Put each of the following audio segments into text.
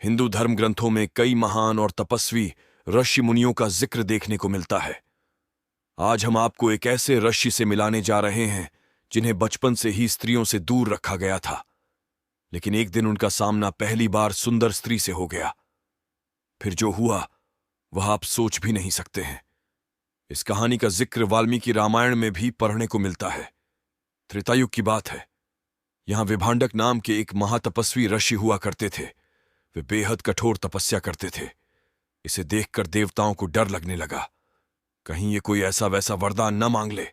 हिंदू धर्म ग्रंथों में कई महान और तपस्वी ऋषि मुनियों का जिक्र देखने को मिलता है। आज हम आपको एक ऐसे ऋषि से मिलाने जा रहे हैं जिन्हें बचपन से ही स्त्रियों से दूर रखा गया था, लेकिन एक दिन उनका सामना पहली बार सुंदर स्त्री से हो गया। फिर जो हुआ वह आप सोच भी नहीं सकते हैं। इस कहानी का जिक्र वाल्मीकि रामायण में भी पढ़ने को मिलता है। त्रेतायुग की बात है। यहां विभांडक नाम के एक महातपस्वी ऋषि हुआ करते थे। वे बेहद कठोर तपस्या करते थे। इसे देखकर देवताओं को डर लगने लगा, कहीं ये कोई ऐसा वैसा वरदान न मांग ले।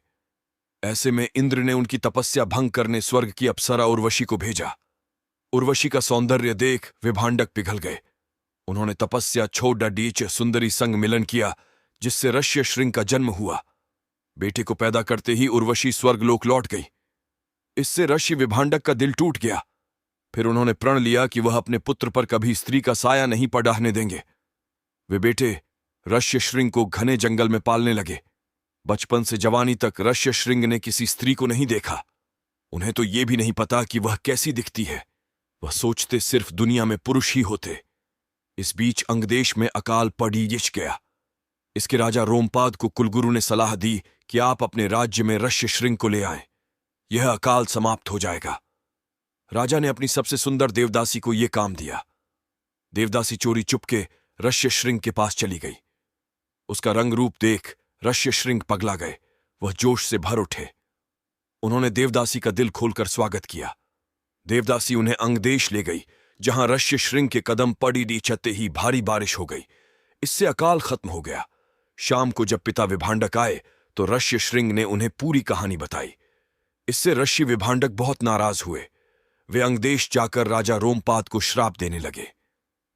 ऐसे में इंद्र ने उनकी तपस्या भंग करने स्वर्ग की अप्सरा उर्वशी को भेजा। उर्वशी का सौंदर्य देख विभांडक पिघल गए। उन्होंने तपस्या छोड़ डीच सुंदरी संग मिलन किया, जिससे ऋष्य श्रृंग का जन्म हुआ। बेटे को पैदा करते ही उर्वशी स्वर्गलोक लौट गई। इससे ऋषि विभांडक का दिल टूट गया। फिर उन्होंने प्रण लिया कि वह अपने पुत्र पर कभी स्त्री का साया नहीं पड़ने देंगे। वे बेटे ऋष्य श्रृंग को घने जंगल में पालने लगे। बचपन से जवानी तक ऋष्य श्रृंग ने किसी स्त्री को नहीं देखा। उन्हें तो ये भी नहीं पता कि वह कैसी दिखती है। वह सोचते सिर्फ दुनिया में पुरुष ही होते। इस बीच अंगदेश में अकाल पड़िच गया। इसके राजा रोमपाद को कुलगुरु ने सलाह दी कि आप अपने राज्य में ऋष्य श्रृंग को ले आएं। यह अकाल समाप्त हो जाएगा। राजा ने अपनी सबसे सुंदर देवदासी को यह काम दिया। देवदासी चोरी चुपके ऋष्य श्रृंग के पास चली गई। उसका रंग रूप देख ऋष्य श्रृंग पगला गए। वह जोश से भर उठे। उन्होंने देवदासी का दिल खोलकर स्वागत किया। देवदासी उन्हें अंगदेश ले गई, जहां ऋष्य श्रृंग के कदम पड़ी चलते ही भारी बारिश हो गई। इससे अकाल खत्म हो गया। शाम को जब पिता विभांडक आए तो ऋष्य श्रृंग ने उन्हें पूरी कहानी बताई। इससे ऋषि विभांडक बहुत नाराज हुए। वे अंगदेश जाकर राजा रोमपाद को श्राप देने लगे,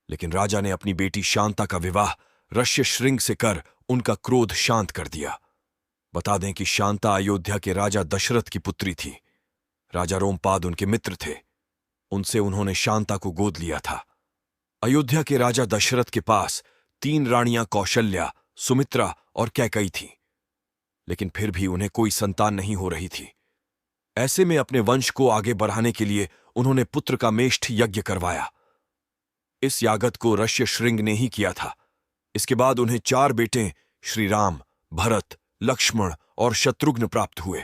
लेकिन राजा ने अपनी बेटी शांता का विवाह ऋष्य श्रृंग से कर उनका क्रोध शांत कर दिया। बता दें कि शांता अयोध्या के राजा दशरथ की पुत्री थी। राजा रोमपाद उनके मित्र थे। उनसे उन्होंने शांता को गोद लिया था। अयोध्या के राजा दशरथ के पास 3 रानियां कौशल्या, सुमित्रा और कैकई थीं, लेकिन फिर भी उन्हें कोई संतान नहीं हो रही थी। ऐसे में अपने वंश को आगे बढ़ाने के लिए उन्होंने पुत्र का मेष्ठ यज्ञ करवाया। इस यागत को ऋष्य श्रृंग ने ही किया था। इसके बाद उन्हें 4 बेटे श्री राम, भरत, लक्ष्मण और शत्रुघ्न प्राप्त हुए।